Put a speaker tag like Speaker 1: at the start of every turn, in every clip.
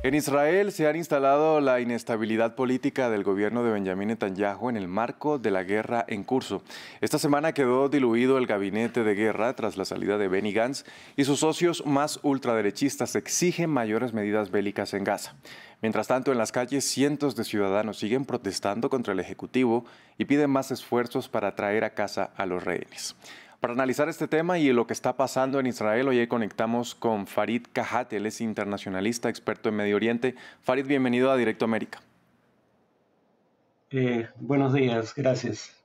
Speaker 1: En Israel se ha instalado la inestabilidad política del gobierno de Benjamín Netanyahu en el marco de la guerra en curso. Esta semana quedó diluido el gabinete de guerra tras la salida de Benny Gantz y sus socios más ultraderechistas exigen mayores medidas bélicas en Gaza. Mientras tanto, en las calles cientos de ciudadanos siguen protestando contra el Ejecutivo y piden más esfuerzos para traer a casa a los rehenes. Para analizar este tema y lo que está pasando en Israel, hoy conectamos con Farid Kahat, él es internacionalista, experto en Medio Oriente. Farid, bienvenido a Directo América.
Speaker 2: Buenos días, gracias.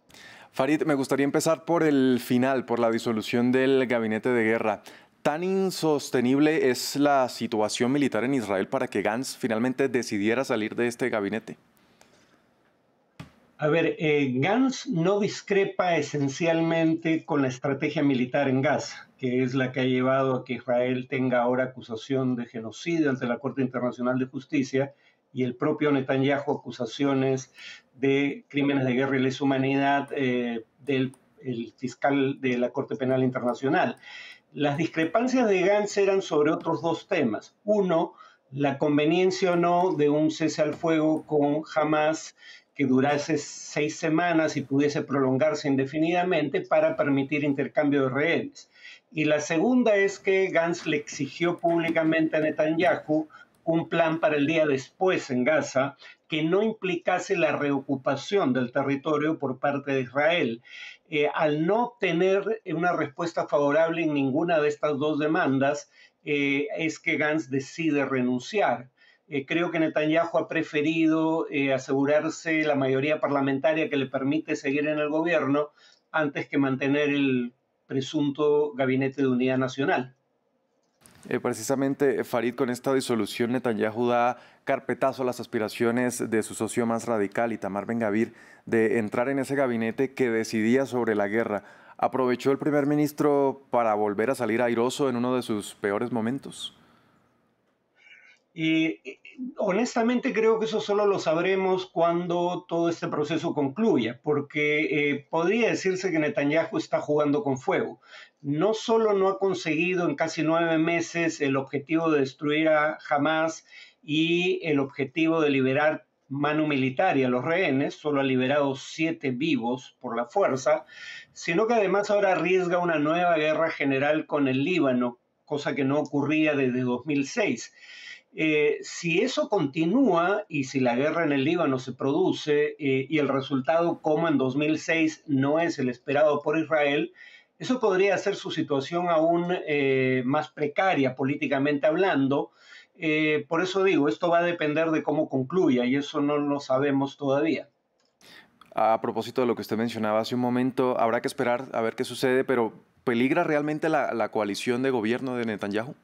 Speaker 1: Farid, me gustaría empezar por el final, por la disolución del gabinete de guerra. ¿Tan insostenible es la situación militar en Israel para que Gantz finalmente decidiera salir de este gabinete?
Speaker 2: A ver, Gantz no discrepa esencialmente con la estrategia militar en Gaza, que es la que ha llevado a que Israel tenga ahora acusación de genocidio ante la Corte Internacional de Justicia y el propio Netanyahu acusaciones de crímenes de guerra y lesa humanidad del el fiscal de la Corte Penal Internacional. Las discrepancias de Gantz eran sobre otros dos temas. Uno, la conveniencia o no de un cese al fuego con Hamas que durase 6 semanas y pudiese prolongarse indefinidamente para permitir intercambio de rehenes. Y la segunda es que Gantz le exigió públicamente a Netanyahu un plan para el día después en Gaza que no implicase la reocupación del territorio por parte de Israel. Al no obtener una respuesta favorable en ninguna de estas dos demandas, es que Gantz decide renunciar. Creo que Netanyahu ha preferido asegurarse la mayoría parlamentaria que le permite seguir en el gobierno antes que mantener el presunto gabinete de unidad nacional.
Speaker 1: Precisamente, Farid, con esta disolución, Netanyahu da carpetazo a las aspiraciones de su socio más radical, Itamar Ben-Gvir, de entrar en ese gabinete que decidía sobre la guerra. ¿Aprovechó el primer ministro para volver a salir airoso en uno de sus peores momentos?
Speaker 2: Y honestamente creo que eso solo lo sabremos cuando todo este proceso concluya, porque podría decirse que Netanyahu está jugando con fuego. No solo no ha conseguido en casi 9 meses el objetivo de destruir a Hamas y el objetivo de liberar mano militar y a los rehenes, solo ha liberado 7 vivos por la fuerza, sino que además ahora arriesga una nueva guerra general con el Líbano, cosa que no ocurría desde 2006. Si eso continúa y si la guerra en el Líbano se produce y el resultado como en 2006 no es el esperado por Israel, eso podría hacer su situación aún más precaria políticamente hablando. Por eso digo, esto va a depender de cómo concluya y eso no lo sabemos todavía.
Speaker 1: A propósito de lo que usted mencionaba hace un momento, habrá que esperar a ver qué sucede, pero ¿peligra realmente la coalición de gobierno de Netanyahu?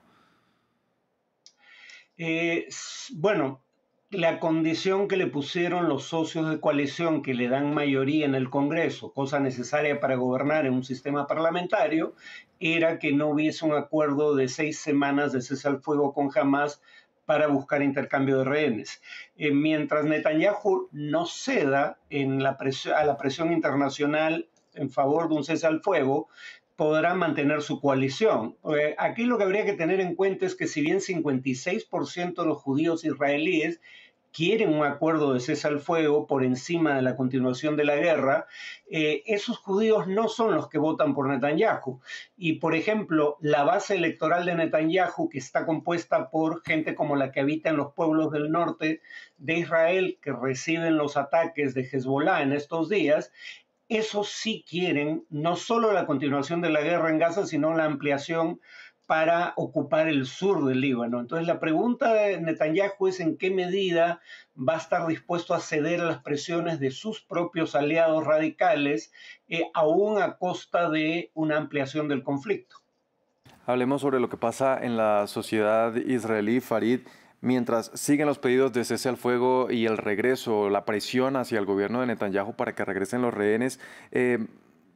Speaker 2: Eh, bueno, la condición que le pusieron los socios de coalición que le dan mayoría en el Congreso, cosa necesaria para gobernar en un sistema parlamentario, era que no hubiese un acuerdo de 6 semanas de cese al fuego con Hamas para buscar intercambio de rehenes. Mientras Netanyahu no ceda a la presión internacional en favor de un cese al fuego, podrá mantener su coalición. Aquí lo que habría que tener en cuenta es que si bien 56% de los judíos israelíes quieren un acuerdo de cese al fuego por encima de la continuación de la guerra, esos judíos no son los que votan por Netanyahu. Y, por ejemplo, la base electoral de Netanyahu, que está compuesta por gente como la que habita en los pueblos del norte de Israel, que reciben los ataques de Hezbollah en estos días, esos sí quieren no solo la continuación de la guerra en Gaza, sino la ampliación para ocupar el sur del Líbano. Entonces la pregunta de Netanyahu es en qué medida va a estar dispuesto a ceder a las presiones de sus propios aliados radicales, aún a costa de una ampliación del conflicto.
Speaker 1: Hablemos sobre lo que pasa en la sociedad israelí, Farid. Mientras siguen los pedidos de cese al fuego y el regreso, la presión hacia el gobierno de Netanyahu para que regresen los rehenes,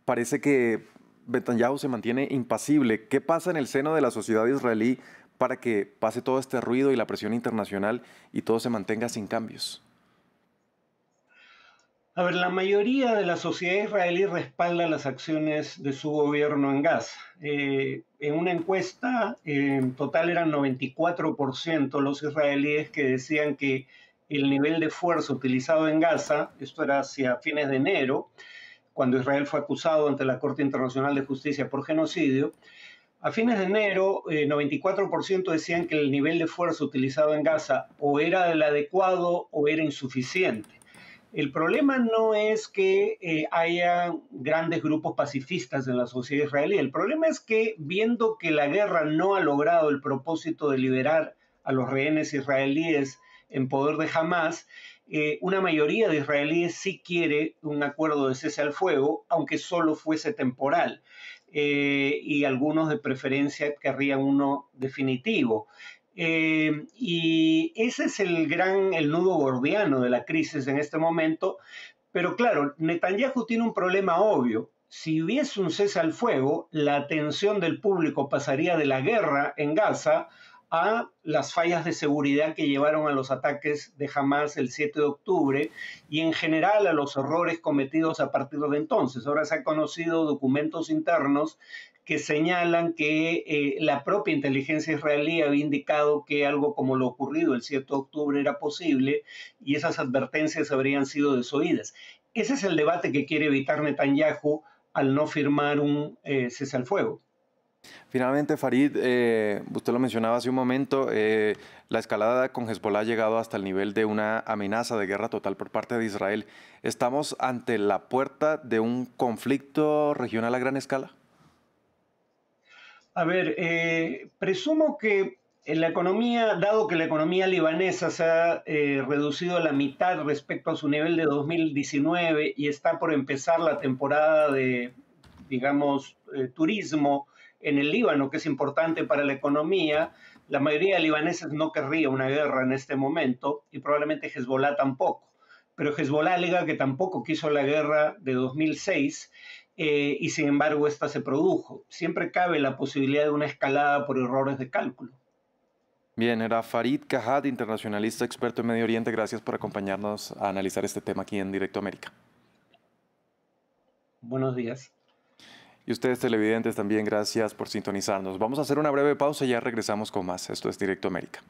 Speaker 1: parece que Netanyahu se mantiene impasible. ¿Qué pasa en el seno de la sociedad israelí para que pase todo este ruido y la presión internacional y todo se mantenga sin cambios?
Speaker 2: A ver, la mayoría de la sociedad israelí respalda las acciones de su gobierno en Gaza. En una encuesta, en total eran 94% los israelíes que decían que el nivel de fuerza utilizado en Gaza, esto era hacia fines de enero, cuando Israel fue acusado ante la Corte Internacional de Justicia por genocidio, a fines de enero, 94% decían que el nivel de fuerza utilizado en Gaza o era el adecuado o era insuficiente. El problema no es que haya grandes grupos pacifistas en la sociedad israelí. El problema es que, viendo que la guerra no ha logrado el propósito de liberar a los rehenes israelíes en poder de Hamas, una mayoría de israelíes sí quiere un acuerdo de cese al fuego, aunque solo fuese temporal. Y algunos de preferencia querrían uno definitivo. Y ese es el nudo gordiano de la crisis en este momento. Pero claro, Netanyahu tiene un problema obvio. Si hubiese un cese al fuego, la atención del público pasaría de la guerra en Gaza a las fallas de seguridad que llevaron a los ataques de Hamas el 7 de octubre y en general a los errores cometidos a partir de entonces. Ahora se han conocido documentos internos que señalan que la propia inteligencia israelí había indicado que algo como lo ocurrido el 7 de octubre era posible y esas advertencias habrían sido desoídas. Ese es el debate que quiere evitar Netanyahu al no firmar un cese al fuego.
Speaker 1: Finalmente, Farid, usted lo mencionaba hace un momento, la escalada con Hezbollah ha llegado hasta el nivel de una amenaza de guerra total por parte de Israel. ¿Estamos ante la puerta de un conflicto regional a gran escala?
Speaker 2: A ver, presumo que en la economía, dado que la economía libanesa se ha reducido a la mitad respecto a su nivel de 2019 y está por empezar la temporada de, digamos, turismo en el Líbano, que es importante para la economía, la mayoría de libaneses no querría una guerra en este momento y probablemente Hezbollah tampoco. Pero Hezbollah alega que tampoco quiso la guerra de 2006 y sin embargo esta se produjo. Siempre cabe la posibilidad de una escalada por errores de cálculo.
Speaker 1: Bien, era Farid Cajat, internacionalista experto en Medio Oriente. Gracias por acompañarnos a analizar este tema aquí en Directo América.
Speaker 2: Buenos días.
Speaker 1: Y ustedes televidentes también, gracias por sintonizarnos. Vamos a hacer una breve pausa y ya regresamos con más. Esto es Directo América.